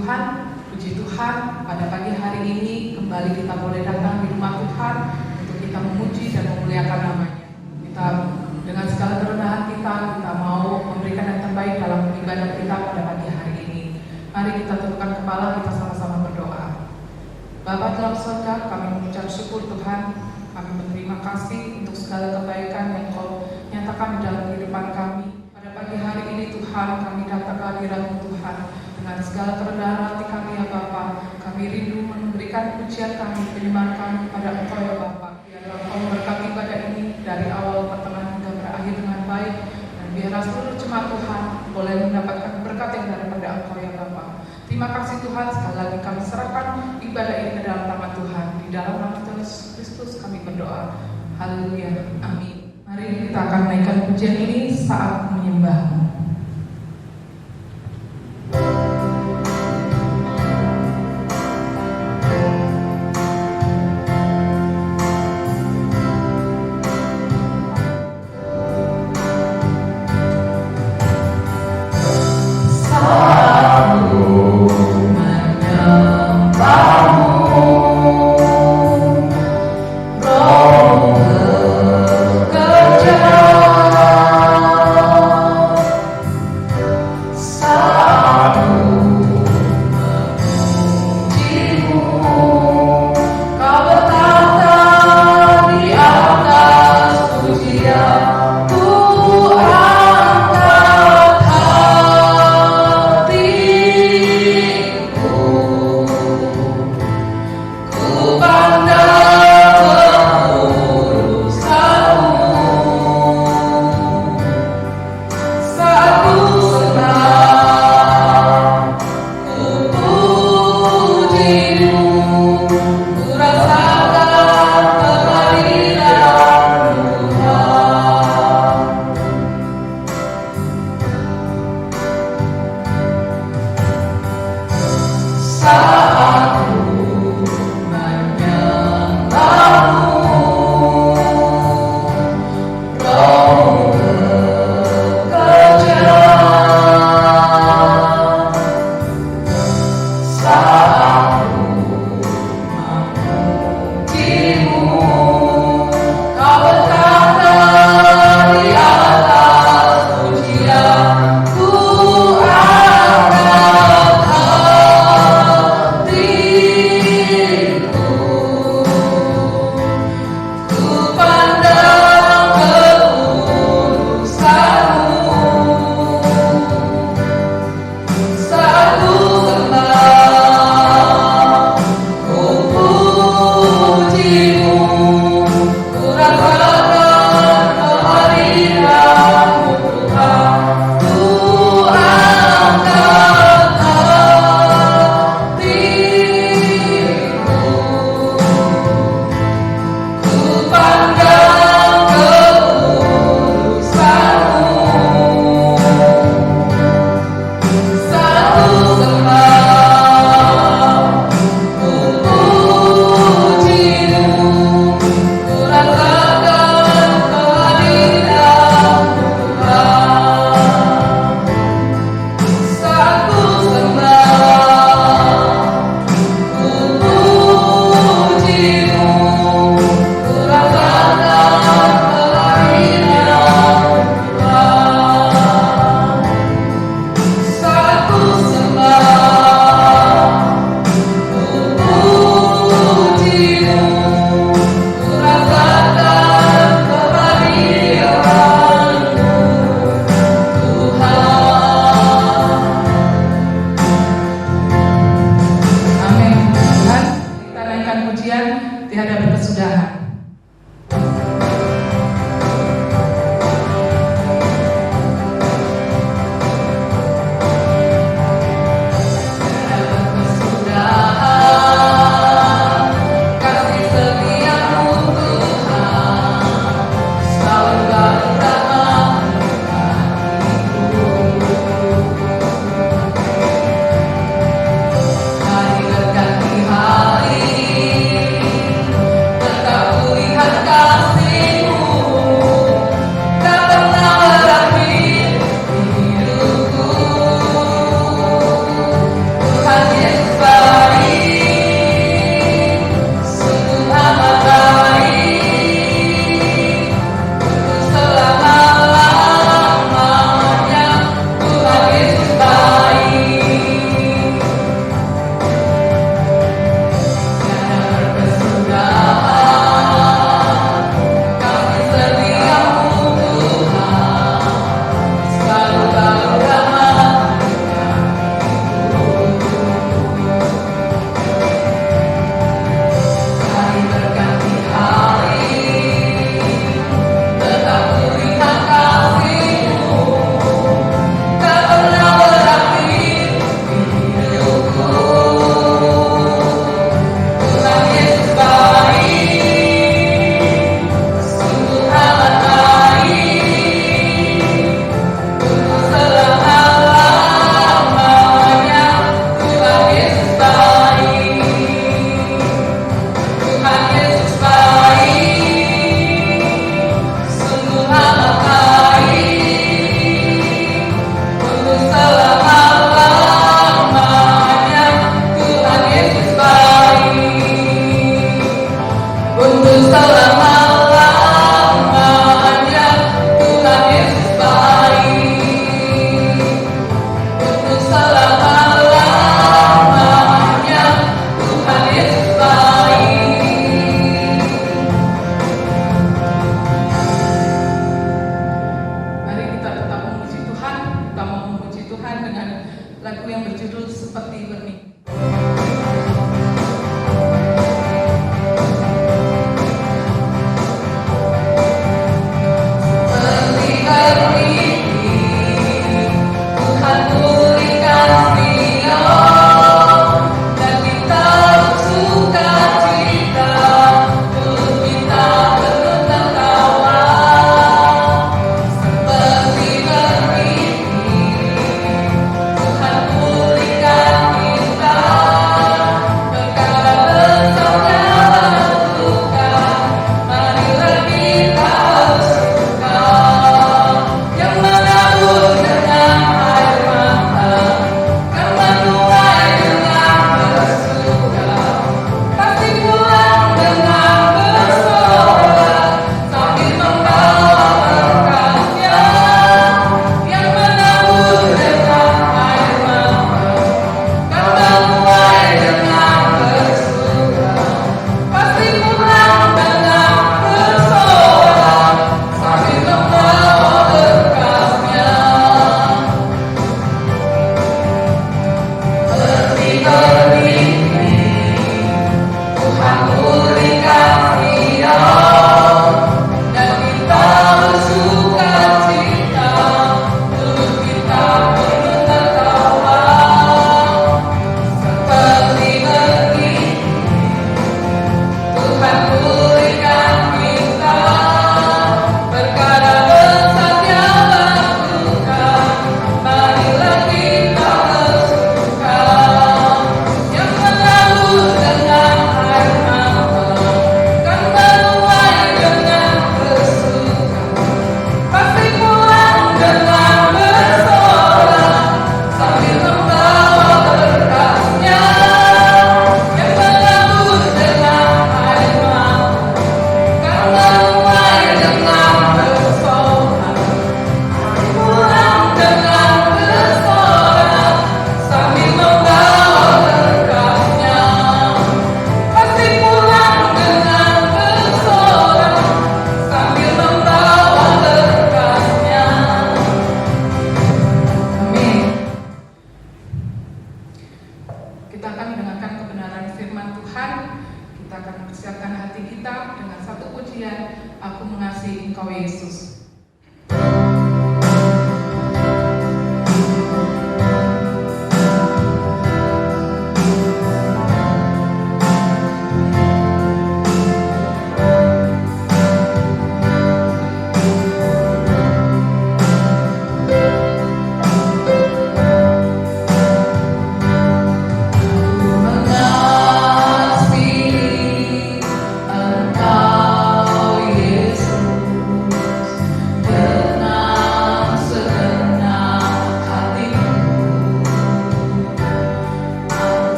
puji Tuhan, pada pagi hari ini kembali kita boleh datang di rumah Tuhan untuk kita memuji dan memuliakan namanya. Kita dengan segala kerendahan kita mau memberikan yang terbaik dalam ibadah kita pada pagi hari ini. Mari kita tundukkan kepala, kita sama-sama berdoa. Bapa dalam surga, kami mengucap syukur Tuhan, kami berterima kasih untuk segala kebaikan yang Kau nyatakan di dalam kehidupan kami. Pada pagi hari ini Tuhan, kami datang ke hadirat-Mu Tuhan, dengan segala kerendahan hati kami ya Bapa. Kami rindu memberikan pujian kami, penyembahan kami kepada Engkau ya Bapa. Biarlah Engkau memberkati ibadah ini dari awal pertengahan hingga berakhir dengan baik, dan biarlah seluruh jemaat Tuhan boleh mendapatkan berkat yang daripada Engkau ya Bapa. Terima kasih Tuhan, sekali lagi kami serahkan ibadah ini ke dalam tangan Tuhan. Di dalam nama Tuhan Yesus Kristus kami berdoa. Haleluya, amin. Mari kita akan naikkan pujian ini saat menyembah. Roh bekerja lagu yang berjudul Seperti Bermimpi.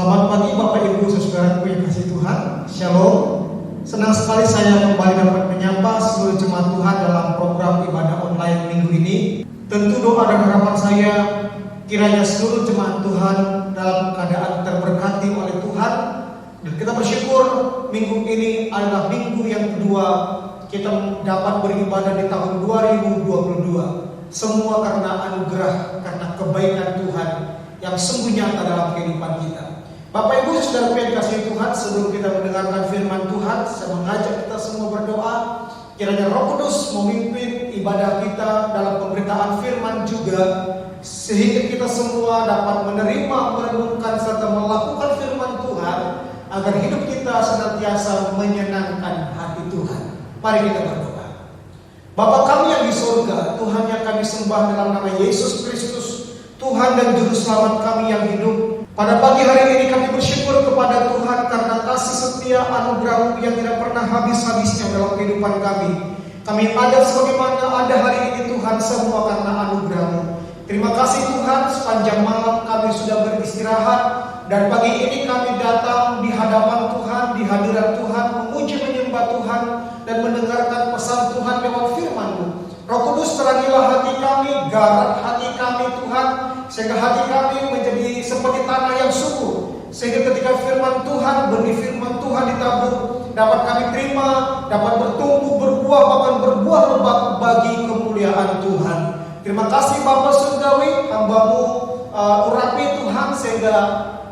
Selamat pagi Bapak Ibu Saudaraku yang kasih Tuhan. Shalom. Senang sekali saya kembali dapat menyapa seluruh jemaat Tuhan dalam program ibadah online minggu ini. Tentu doa dan harapan saya kiranya seluruh jemaat Tuhan dalam keadaan terberkati oleh Tuhan. Dan kita bersyukur minggu ini adalah minggu yang kedua kita dapat beribadah di tahun 2022. Semua karena anugerah, karena kebaikan Tuhan yang sungguh nyata dalam kehidupan kita. Bapak Ibu Saudara yang dikasihi Tuhan, sebelum kita mendengarkan firman Tuhan, saya mengajak kita semua berdoa. Kiranya Roh Kudus memimpin ibadah kita dalam pemberitaan firman juga, sehingga kita semua dapat menerima, merenungkan serta melakukan firman Tuhan, agar hidup kita senantiasa menyenangkan hati Tuhan. Mari kita berdoa. Bapa kami yang di surga, Tuhan yang kami sembah dalam nama Yesus Kristus, Tuhan dan Juru Selamat kami yang hidup. Pada pagi hari ini kami bersyukur kepada Tuhan karena kasih setia anugerah-Mu yang tidak pernah habis-habisnya dalam kehidupan kami. Kami ada sebagaimana ada hari ini Tuhan, semua karena anugerah-Mu. Terima kasih Tuhan, sepanjang malam kami sudah beristirahat, dan pagi ini kami datang di hadapan Tuhan, di hadirat Tuhan, memuji menyembah Tuhan dan mendengarkan pesan Tuhan lewat firman-Mu. Roh Kudus, terangilah hati kami, garap hati kami Tuhan, sehingga hati kami menjadi seperti tanah yang subur, sehingga ketika firman Tuhan, benih firman Tuhan ditabur, dapat kami terima, dapat bertumbuh, berbuah, bahkan berbuah lebat bagi kemuliaan Tuhan. Terima kasih Bapak Surgawi, hamba-Mu urapi Tuhan, sehingga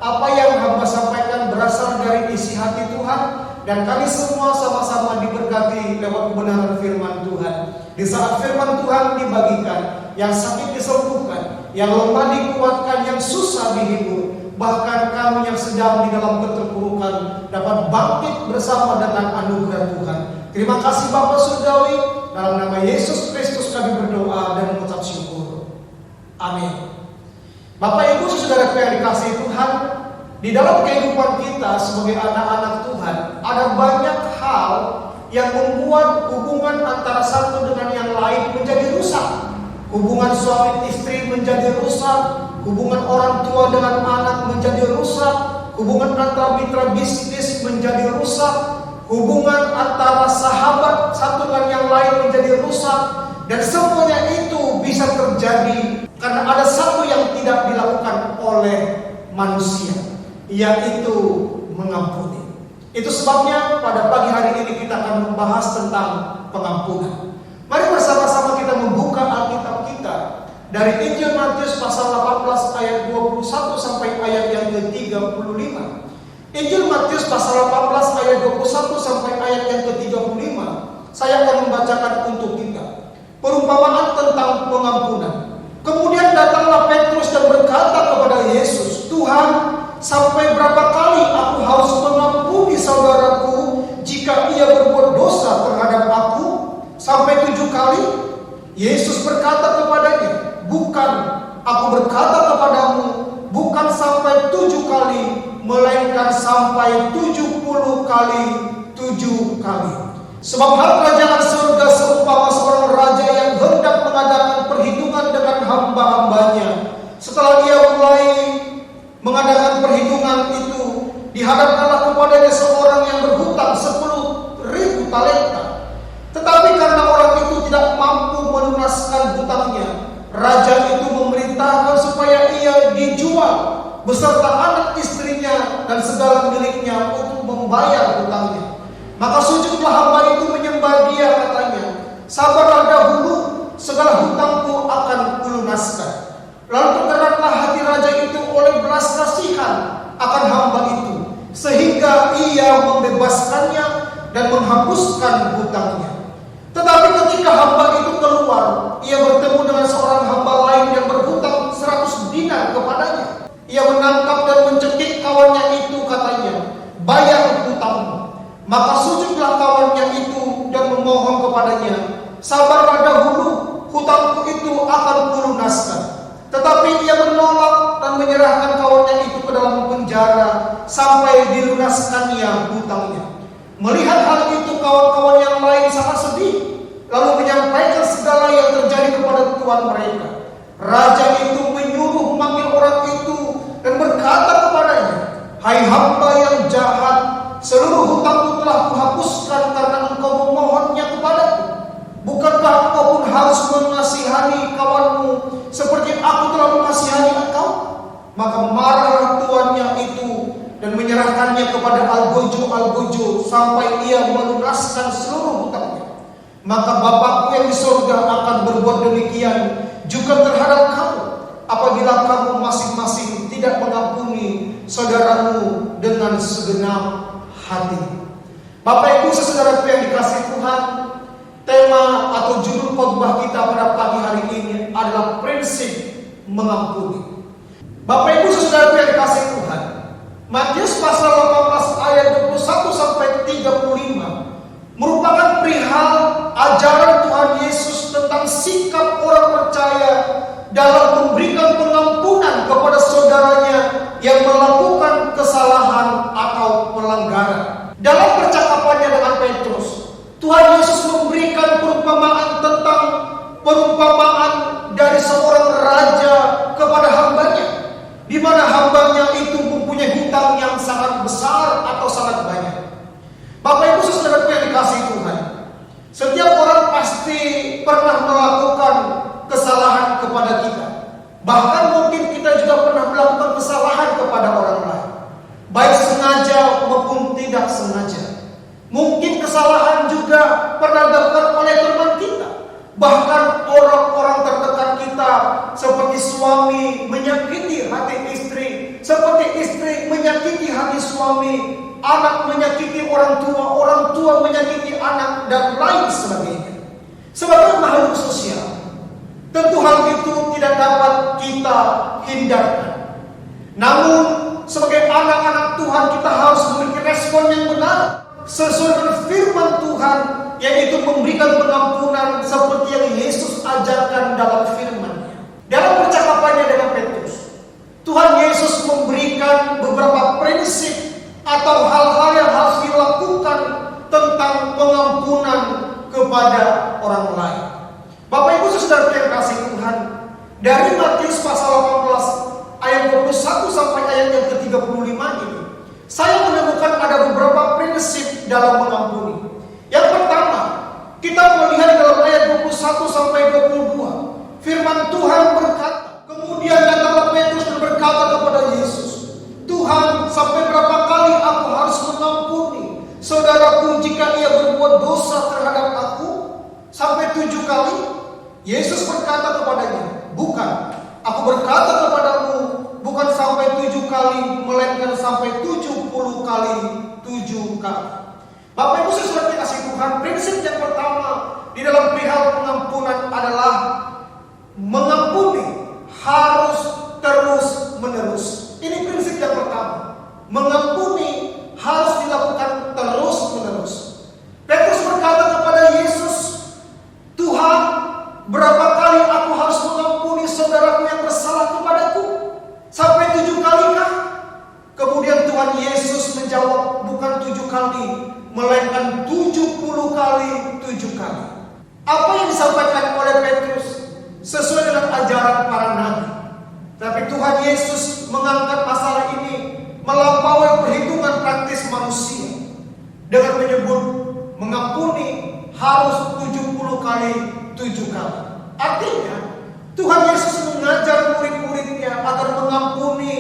apa yang hamba sampaikan berasal dari isi hati Tuhan, dan kami semua sama-sama diberkati lewat kebenaran firman Tuhan. Di saat firman Tuhan dibagikan, yang sakit disembuhkan, yang lemah dikuatkan, yang susah dihibur, bahkan kami yang sedang di dalam keterpurukan dapat bangkit bersama dengan anugerah Tuhan. Terima kasih Bapa Surgawi, dalam nama Yesus Kristus kami berdoa dan mengucap syukur. Amin. Bapak Ibu Saudara yang dikasihi Tuhan, di dalam kehidupan kita sebagai anak-anak Tuhan, ada banyak hal yang membuat hubungan antara satu dengan yang lain menjadi rusak. Hubungan suami istri menjadi rusak, hubungan orang tua dengan anak menjadi rusak, hubungan antara mitra bisnis menjadi rusak, hubungan antara sahabat satu dengan yang lain menjadi rusak, dan semuanya itu bisa terjadi karena ada satu yang tidak dilakukan oleh manusia, yaitu mengampuni. Itu sebabnya pada pagi hari ini kita akan membahas tentang pengampunan. Mari bersama-sama kita membuka Alkitab kita dari Injil Matius pasal 18 ayat 21 sampai ayat yang ke-35. Injil Matius pasal 18 ayat 21 sampai ayat yang ke-35. Saya akan membacakan untuk kita. Perumpamaan tentang pengampunan. Kemudian datanglah Petrus dan berkata kepada Yesus, "Tuhan, sampai berapa kali aku harus mengampuni saudaraku jika ia berbuat dosa terhadap aku? Sampai 7 kali?" Yesus berkata kepadanya, "Bukan, aku berkata kepadamu, bukan sampai 7 kali, melainkan sampai 70 kali 7 kali. Sebab hak kerajaan surga seumpama seorang raja yang hendak mengadakan perhitungan dengan hamba-hambanya. Setelah ia mulai mengadakan perhitungan itu, dihadapkanlah kepadanya seorang yang berhutang 10.000 talenta. Tetapi karena orang itu tidak mampu melunaskan hutangnya, raja itu memerintahkan supaya ia dijual beserta anak istrinya dan segala miliknya untuk membayar hutangnya. Maka sujudlah hamba itu menyembah dia, katanya, 'Sabarlah dahulu, segala hutangku akan kulunaskan.' Lalu tergeraklah hati raja itu oleh belas kasihan akan hamba itu, sehingga ia membebaskannya dan menghapuskan hutangnya. Tetapi ketika hamba itu keluar, ia bertemu dengan seorang hamba lain yang berhutang 100 dinar kepadanya. Ia menangkap dan mencekik kawannya itu, katanya, 'Bayar hutangmu.' Maka sujudlah kawannya itu dan memohon kepadanya, 'Sabarlah dahulu, hutangku itu akan kulunaskan.' Tetapi ia menolak dan menyerahkan kawannya itu ke dalam penjara sampai dilunaskannya hutangnya. Melihat hal itu, kawan-kawan yang lain sangat sedih, lalu menyampaikan segala yang terjadi kepada tuan mereka. Raja itu menyuruh memanggil orang itu dan berkata kepadanya, Hai hamba yang jahat, seluruh hutangmu telah kuhapuskan karena engkau memohonnya kepadaku. Bukankah engkau pun harus mengasihani kawanmu seperti aku telah mengasihani engkau? Maka marahlah tuannya itu dan menyerahkannya kepada algojo sampai ia melunaskan seluruh hutangnya. Maka Bapakku yang di surga akan berbuat demikian juga terhadap kamu, apabila kamu masing-masing tidak mengampuni saudaramu dengan segenap hati. Bapak Ibu saudaraku yang dikasihi Tuhan, tema atau judul khotbah kita pada pagi hari ini adalah prinsip mengampuni. Bapak Ibu saudaraku yang dikasihi Tuhan, Matius pasal 18 ayat 21 sampai 35 merupakan perihal ajaran Tuhan Yesus tentang sikap orang percaya dalam memberikan pengampunan kepada saudaranya yang melakukan kesalahan atau pelanggaran. Dalam percakapannya dengan Petrus, Tuhan Yesus memberikan perumpamaan dari seorang raja kepada hambanya, di mana hambanya itu mempunyai hutang yang sangat besar atau sangat banyak. Bapak Ibu saudaraku yang dikasihi Tuhan, setiap orang pasti pernah melakukan kesalahan kepada kita. Bahkan mungkin kita juga pernah melakukan kesalahan kepada orang lain, baik sengaja maupun tidak sengaja. Mungkin kesalahan juga pernah dilakukan oleh teman kita, bahkan orang-orang terdekat kita, seperti suami menyakiti hati istri, seperti istri menyakiti hati suami, anak menyakiti orang tua menyakiti anak, dan lain sebagainya. Sebagai makhluk sosial, tentu hal itu tidak dapat kita hindarkan. Namun sebagai anak-anak Tuhan, kita harus memiliki respon yang benar sesuai dengan firman Tuhan, yaitu memberikan pengampunan seperti yang Yesus ajarkan dalam firman-Nya. Dalam percakapannya dengan Petrus, Tuhan Yesus memberikan beberapa prinsip atau hal-hal yang harus dilakukan tentang pengampunan kepada orang lain. Bapak Ibu saudara yang kasih Tuhan, dari Matius pasal 18 ayat 21 sampai ayat yang ke-35 ini, saya menemukan ada beberapa prinsip dalam mengampuni. Yang pertama, kita melihat dalam ayat 21 sampai 22, firman Tuhan berkata, kemudian datanglah Petrus dan berkata kepada Yesus, Tuhan, sampai berapa kali aku harus mengampuni saudaraku jika ia berbuat dosa terhadap aku? Sampai 7 kali? Yesus berkata kepadanya, bukan, aku berkata kepadamu, bukan sampai 7 kali, melainkan sampai 70 kali 7 kali. Bapak Ibu saudara kasih Tuhan, prinsip yang pertama di dalam perihal pengampunan adalah mengampuni harus terus menerus. Ini prinsip yang pertama. Mengampuni harus dilakukan terus menerus. Petrus berkata kepada Yesus, Tuhan, berapa kali aku harus mengampuni saudaraku yang bersalah kepadaku? Sampai 7 kali kah? Kemudian Tuhan Yesus menjawab, bukan 7 kali, melainkan 70 kali 7 kali. Apa yang disampaikan oleh Petrus sesuai dengan ajaran para nabi. Tapi Tuhan Yesus mengangkat masalah ini melampaui perhitungan praktis manusia dengan menyebut mengampuni harus 70 kali 7 kali. Artinya Tuhan Yesus mengajar murid-muridnya agar mengampuni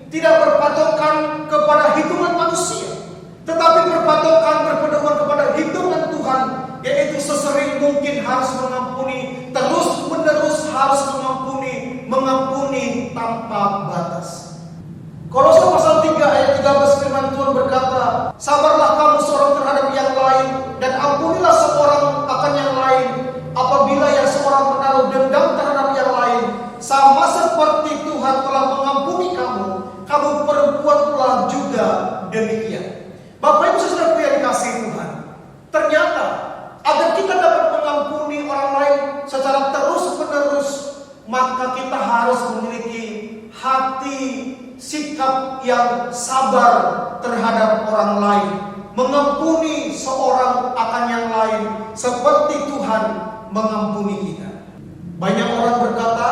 tidak berpatokan kepada hitungan manusia, tetapi berpedoman kepada hitungan Tuhan, yaitu sesering mungkin harus mengampuni, terus menerus harus mengampuni tanpa batas. Kolose pasal 3 ayat 13 firman Tuhan berkata, sabarlah kamu seorang terhadap yang lain, dan ampunilah seorang akan yang lain, apabila yang seorang menaruh dendam terhadap yang lain, sama seperti Tuhan telah mengampuni kamu, kamu perbuatlah juga demikian. Bapak Ibu saudaraku yang dikasihi Tuhan, ternyata agar kita dapat mengampuni orang lain secara terus menerus, maka kita harus memiliki hati sikap yang sabar terhadap orang lain, mengampuni seorang akan yang lain seperti Tuhan mengampuni kita. Banyak orang berkata,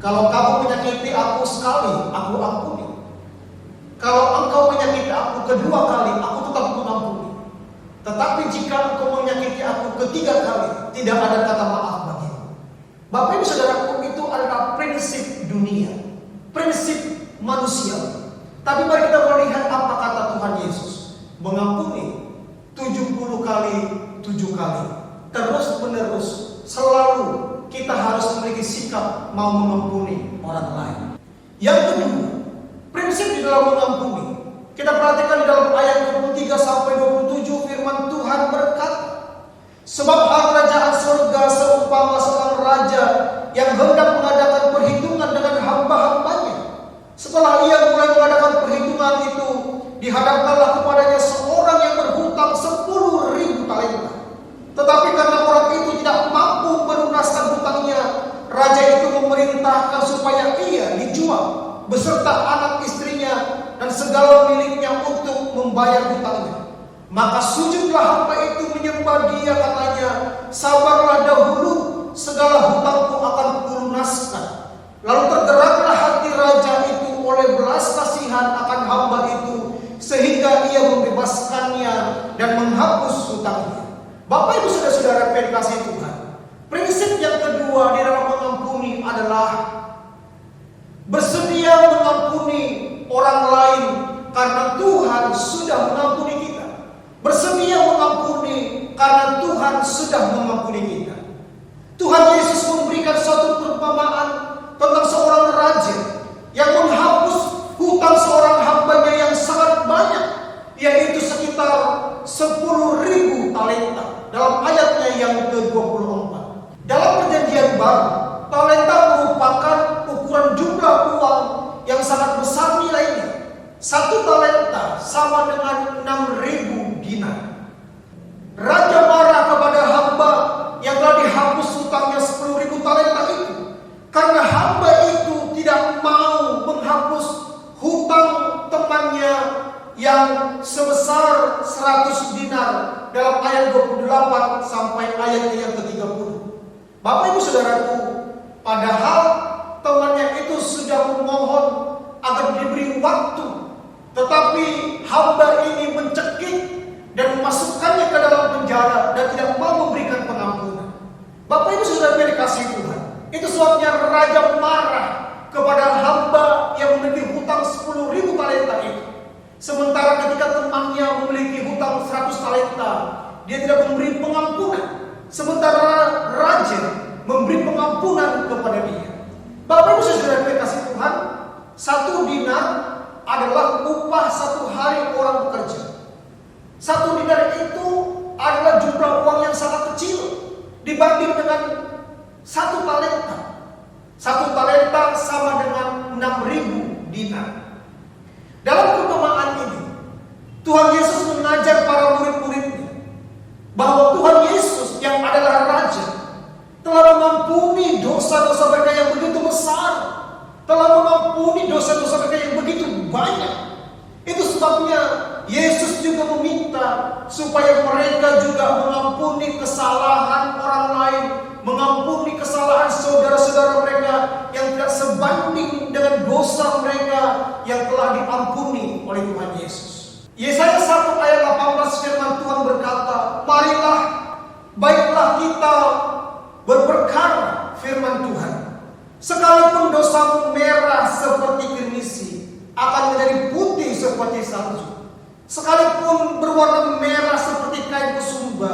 kalau kamu menyakiti aku sekali, aku ampuni. Kalau kedua kali, aku tetap mengampuni. Tetapi jika engkau menyakiti aku ketiga kali, tidak ada kata maaf bagimu. Bapak Ibu Saudaraku, itu adalah prinsip dunia, prinsip manusia. Tapi mari kita melihat apa kata Tuhan Yesus. Mengampuni 70 kali 7 kali. Terus menerus, selalu kita harus memiliki sikap mau mengampuni orang lain. Yang kedua, prinsip di dalam mengampuni. Kita perhatikan di dalam ayat 23 sampai 27 firman Tuhan berkata, sebab hak kerajaan surga seumpama seorang raja yang hendak mengadakan perhitungan dengan hamba-hambanya. Setelah ia mulai mengadakan perhitungan itu, dihadapkanlah kepadanya seorang yang berhutang 10.000 talenta. Tetapi karena orang itu tidak mampu melunaskan hutangnya, raja itu memerintahkan supaya ia dijual beserta anak istrinya dan segala miliknya untuk membayar hutangnya. Maka sujudlah hamba itu menyembah dia, katanya, sabarlah dahulu, segala hutangku akan kulunaskan. Lalu tergeraklah hati raja itu oleh belas kasihan akan hamba itu, sehingga ia membebaskannya dan menghapus hutangnya. Bapak Ibu Saudara-saudara yang dikasihi Tuhan, prinsip yang kedua di dalam mengampuni adalah bersedia mengampuni orang lain karena Tuhan sudah mengampuni kita. Bersedia mengampuni karena Tuhan sudah mengampuni kita. Tuhan Yesus memberikan suatu perumpamaan tentang seorang raja yang menghapus hutang seorang hambanya yang sangat banyak, yaitu sekitar 10.000 talenta. Dalam ayatnya yang ke-24. Dalam perjanjian baru, talenta merupakan ukuran jumlah uang yang sangat besar nilainya. 1 talenta sama dengan 6.000 dinar. Raja marah kepada hamba yang telah dihapus hutangnya 10.000 talenta itu, karena hamba itu tidak mau menghapus hutang temannya yang sebesar 100 dinar dalam ayat 28 sampai ayat yang ke-30. Bapak Ibu Saudaraku, padahal temannya itu sudah memohon agar diberi waktu, tetapi hamba ini mencekik dan memasukkannya ke dalam penjara dan tidak mau memberikan pengampunan. Bapak Ibu Saudara yang dikasihi Tuhan, itu sebabnya raja marah kepada hamba yang memiliki hutang 10.000 talenta itu. Sementara ketika temannya memiliki hutang 100 talenta, dia tidak memberi pengampunan. Sementara raja memberi pengampunan kepada dia. Bapak Ibu Saudara yang dikasihi Tuhan, 1 dinar adalah upah 1 hari orang bekerja. 1 dinar itu adalah jumlah uang yang sangat kecil dibanding dengan 1 talenta. 1 talenta sama dengan 6.000 dinar. Dalam perumpamaan ini, Tuhan Yesus mengajar para murid-muridnya bahwa Tuhan Yesus yang adalah Raja telah mengampuni dosa-dosa mereka yang begitu besar, telah mengampuni dosa-dosa mereka yang begitu banyak. Itu sebabnya Yesus juga meminta supaya mereka juga mengampuni kesalahan orang lain, mengampuni kesalahan saudara-saudara mereka yang tidak sebanding dengan dosa mereka yang telah diampuni oleh Tuhan Yesus. Yesaya 1 ayat 18 firman Tuhan berkata, marilah, baiklah kita berperkara, firman Tuhan. Sekalipun dosamu merah seperti kirmisi, akan menjadi putih seperti salju. Sekalipun berwarna merah seperti kain kesumba,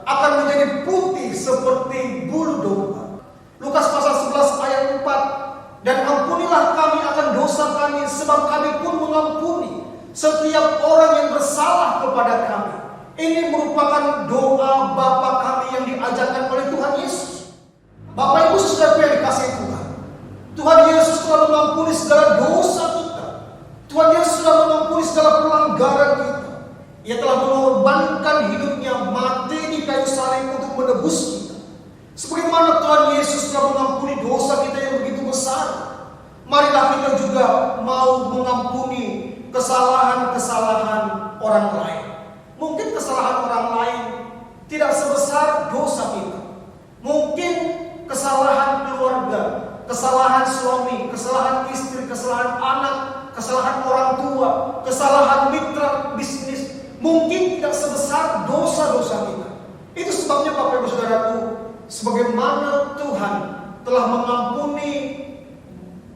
akan menjadi putih seperti bulu domba. Lukas pasal 11 ayat 4. Dan ampunilah kami akan dosa kami, sebab kami pun mengampuni setiap orang yang bersalah kepada kami. Ini merupakan doa Bapa kami yang diajarkan oleh Tuhan Yesus. Bapak Ibu Saudara yang dikasihi Tuhan, Tuhan Yesus telah mengampuni segala dosa kita. Tuhan Yesus sudah mengampuni segala pelanggaran kita. Ia telah mengorbankan hidupnya mati di kayu salib untuk menebus kita. Sebagaimana Tuhan Yesus telah mengampuni dosa kita yang begitu besar, marilah kita juga mau mengampuni kesalahan-kesalahan orang lain. Mungkin kesalahan orang lain tidak sebesar dosa kita. Mungkin kesalahan keluarga, kesalahan suami, kesalahan istri, kesalahan anak, kesalahan kesalahan orang tua, kesalahan mitra bisnis mungkin tidak sebesar dosa-dosa kita. Itu sebabnya Bapak Ibu Saudaraku, sebagaimana Tuhan telah mengampuni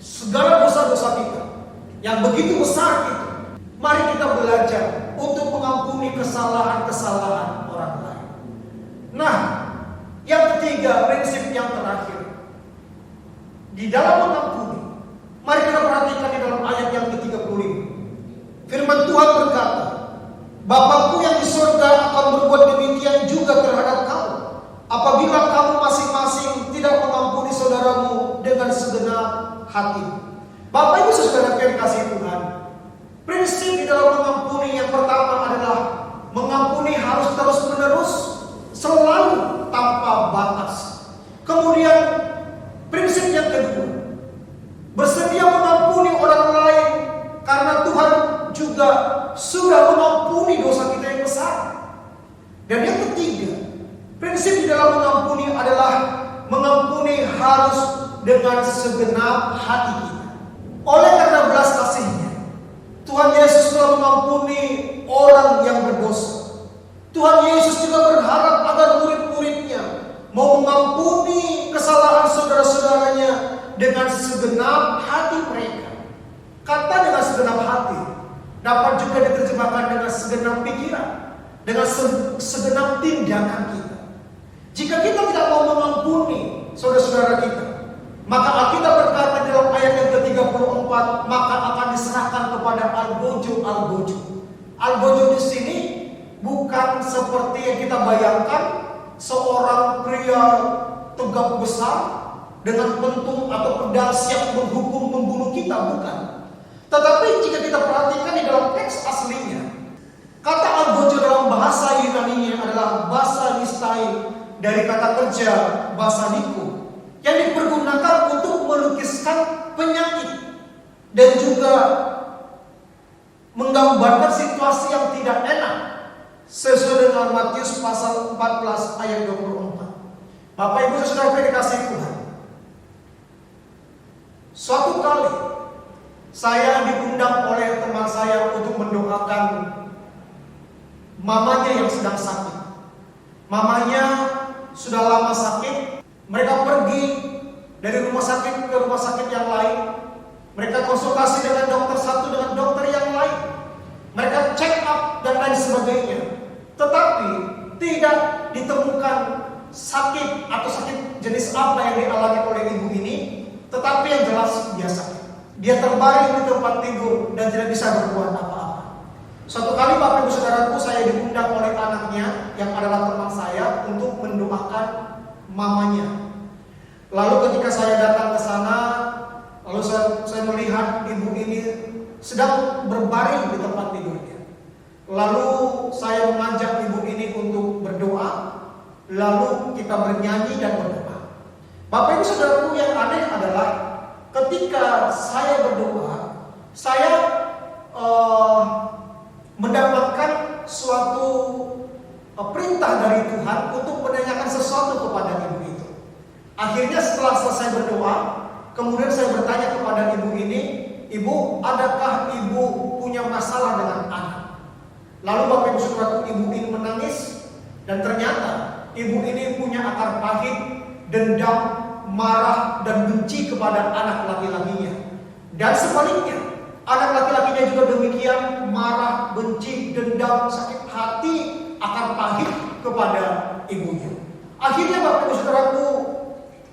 segala dosa-dosa kita yang begitu besar itu, mari kita belajar untuk mengampuni kesalahan-kesalahan orang lain. Nah, yang ketiga, prinsip yang terakhir di dalam mengampuni, mari kita perhatikan di dalam ayat yang ke-35. Firman Tuhan berkata, Bapakku yang di surga akan berbuat demikian juga terhadap kamu, apabila kamu masing-masing tidak mengampuni saudaramu dengan segenap hati. Bapak Ibu Saudara yang dikasihi Tuhan, prinsip di dalam mengampuni yang pertama adalah mengampuni harus terus-menerus, selalu tanpa batas. Kemudian prinsip yang kedua, bersedia mengampuni orang lain karena Tuhan juga sudah mengampuni dosa kita yang besar. Dan yang ketiga, prinsip di dalam mengampuni adalah mengampuni harus dengan segenap hati kita. Oleh karena belas kasih-Nya, Tuhan Yesus telah mengampuni orang yang berdosa. Tuhan Yesus juga berharap agar murid-murid-Nya mau mengampuni kesalahan saudara-saudaranya dengan segenap hati mereka. Kata dengan segenap hati dapat juga diterjemahkan dengan segenap pikiran, dengan segenap tindakan kita. Jika kita tidak mau mengampuni saudara-saudara kita, maka Alkitab berkata dalam ayat yang ke-34, maka akan diserahkan kepada algojo. Algojo di sini bukan seperti yang kita bayangkan, seorang pria tegap besar dengan pentung atau pedang siap menghukum membunuh kita, bukan. Tetapi jika kita perhatikan di dalam teks aslinya, kata algojo dalam bahasa Yunani adalah basa nistai, dari kata kerja basaniko, yang dipergunakan untuk melukiskan penyakit dan juga menggambarkan situasi yang tidak enak, sesuai dengan Matius pasal 14 ayat 24. Bapak Ibu Saudara yang dikasihi Tuhan, suatu kali saya diundang oleh teman saya untuk mendoakan mamanya yang sedang sakit. Mamanya sudah lama sakit. Mereka pergi dari rumah sakit ke rumah sakit yang lain. Mereka konsultasi dengan dokter satu, dengan dokter yang lain. Mereka check up dan lain sebagainya. Tetapi tidak ditemukan sakit atau sakit jenis apa yang dialami oleh ibu ini. Tetapi yang jelas dia sakit. Dia terbaring di tempat tidur dan tidak bisa berbuat apa-apa. Suatu kali Bapak Ibu Saudaraku, saya diundang oleh anaknya yang adalah teman saya untuk mendoakan mamanya. Lalu ketika saya datang ke sana, lalu saya melihat ibu ini sedang berbaring di tempat tidurnya. Lalu saya mengajak ibu ini untuk berdoa. Lalu kita bernyanyi dan berdoa. Bapak Ibu Saudaraku, yang aneh adalah ketika saya berdoa, saya mendapatkan suatu perintah dari Tuhan untuk menanyakan sesuatu kepada ibu itu. Akhirnya setelah selesai berdoa, kemudian saya bertanya kepada ibu ini, "Ibu, adakah ibu punya masalah dengan anak?" Lalu Bapak Ibu Saudaraku, ibu ini menangis dan ternyata ibu ini punya akar pahit, dendam, marah dan benci kepada anak laki-lakinya. Dan sebaliknya, anak laki-lakinya juga demikian, marah, benci, dendam, sakit hati, akar pahit kepada ibunya. Akhirnya Bapak Ibu Saudaraku,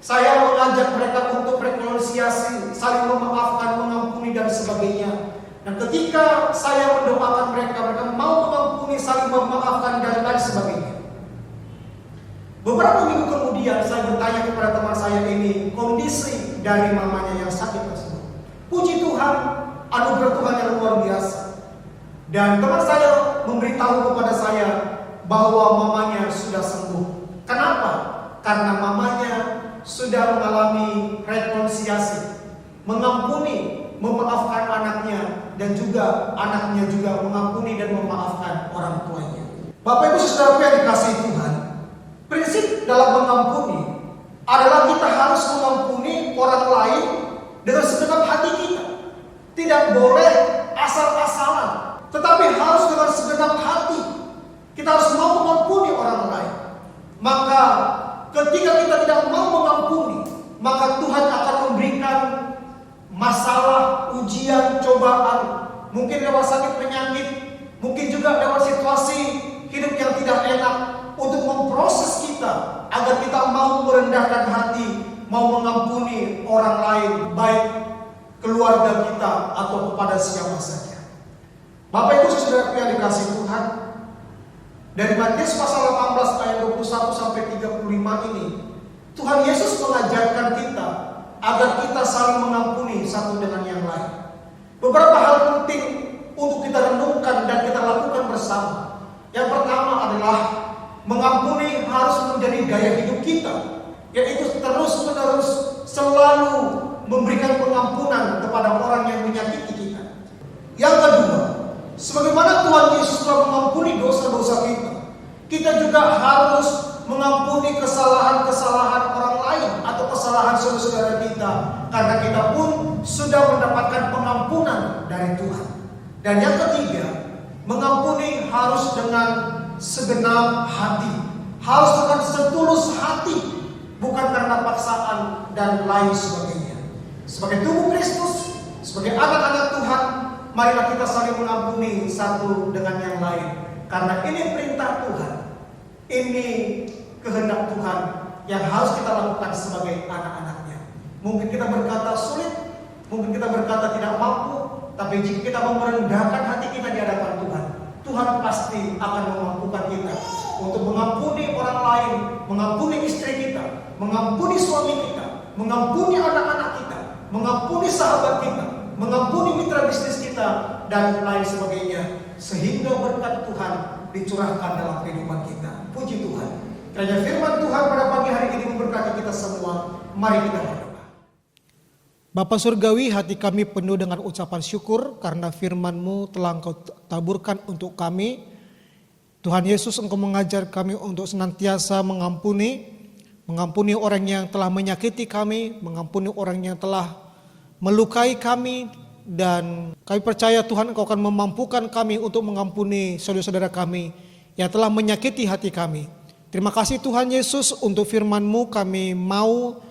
saya mengajak mereka untuk rekonsiliasi, saling memaafkan, mengampuni dan sebagainya. Dan ketika saya mendoakan mereka, mereka mau mengampuni, saling memaafkan dan lain sebagainya. Beberapa minggu kemudian saya bertanya kepada teman saya ini kondisi dari mamanya yang sakit tersebut. Puji Tuhan, anugerah Tuhan yang luar biasa. Dan teman saya memberitahu kepada saya bahwa mamanya sudah sembuh. Kenapa? Karena mamanya sudah mengalami rekonsiliasi, mengampuni, memaafkan anaknya, dan juga anaknya juga mengampuni dan memaafkan orang tuanya. Bapak Ibu Saudara yang dikasihi Tuhan, prinsip dalam mengampuni adalah kita harus mengampuni orang lain dengan segenap hati kita. Tidak boleh mungkin lewat sakit penyakit, mungkin juga lewat situasi hidup yang tidak enak, untuk memproses kita agar kita mau merendahkan hati, mau mengampuni orang lain, baik keluarga kita atau kepada siapa saja. Bapak Ibu Saudara yang dikasihi Tuhan, dari Matius pasal 18 ayat 21 sampai 35 ini, Tuhan Yesus mengajarkan kita agar kita saling mengampuni satu dengan yang lain. Beberapa hal penting untuk kita renungkan dan kita lakukan bersama. Yang pertama adalah mengampuni harus menjadi gaya hidup kita, yaitu terus-menerus selalu memberikan pengampunan kepada orang yang menyakiti kita. Yang kedua, sebagaimana Tuhan Yesus telah mengampuni dosa-dosa kita, kita juga harus mengampuni kesalahan-kesalahan orang lain atau kesalahan saudara-saudara kita, karena kita pun sudah mendapatkan pengampunan dari Tuhan. Dan yang ketiga, mengampuni harus dengan segenap hati, harus dengan setulus hati, bukan karena paksaan dan lain sebagainya. Sebagai tubuh Kristus, sebagai anak-anak Tuhan, marilah kita saling mengampuni satu dengan yang lain, karena ini perintah Tuhan, ini kehendak Tuhan yang harus kita lakukan sebagai anak-anaknya. Mungkin kita berkata sulit, mungkin kita berkata tidak mampu, tapi jika kita mau merendahkan hati kita di hadapan Tuhan, Tuhan pasti akan memampukan kita untuk mengampuni orang lain, mengampuni istri kita, mengampuni suami kita, mengampuni anak-anak kita, mengampuni sahabat kita, mengampuni mitra bisnis kita, dan lain sebagainya, sehingga berkat Tuhan dicurahkan dalam kehidupan kita. Puji Tuhan. Kiranya firman Tuhan pada pagi hari ini memberkati kita semua. Mari kita berdoa. Bapa Surgawi, hati kami penuh dengan ucapan syukur karena firman-Mu telah Engkau taburkan untuk kami. Tuhan Yesus, Engkau mengajar kami untuk senantiasa mengampuni orang yang telah menyakiti kami, mengampuni orang yang telah melukai kami, dan kami percaya Tuhan Engkau akan memampukan kami untuk mengampuni saudara-saudara kami yang telah menyakiti hati kami. Terima kasih Tuhan Yesus untuk firman-Mu, kami mau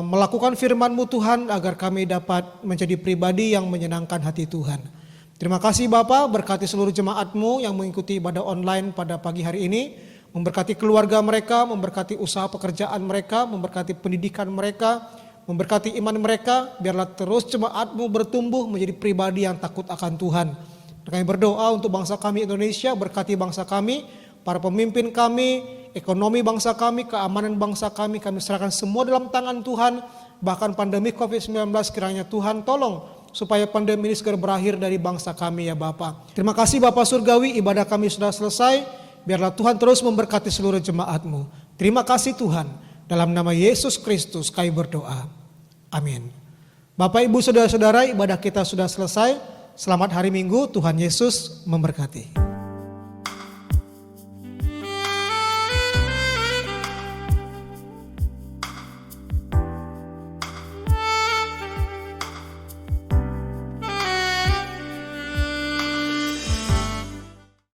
melakukan firman-Mu Tuhan agar kami dapat menjadi pribadi yang menyenangkan hati Tuhan. Terima kasih Bapa, berkati seluruh jemaat-Mu yang mengikuti ibadah online pada pagi hari ini, memberkati keluarga mereka, memberkati usaha pekerjaan mereka, memberkati pendidikan mereka, memberkati iman mereka, biarlah terus jemaat-Mu bertumbuh menjadi pribadi yang takut akan Tuhan. Kami berdoa untuk bangsa kami Indonesia, berkati bangsa kami, para pemimpin kami, ekonomi bangsa kami, keamanan bangsa kami serahkan semua dalam tangan Tuhan. Bahkan pandemi COVID-19 kiranya Tuhan tolong supaya pandemi ini segera berakhir dari bangsa kami ya Bapa. Terima kasih Bapa Surgawi, ibadah kami sudah selesai. Biarlah Tuhan terus memberkati seluruh jemaat-Mu. Terima kasih Tuhan. Dalam nama Yesus Kristus kami berdoa. Amin. Bapak Ibu Saudara-saudara, ibadah kita sudah selesai. Selamat hari Minggu, Tuhan Yesus memberkati.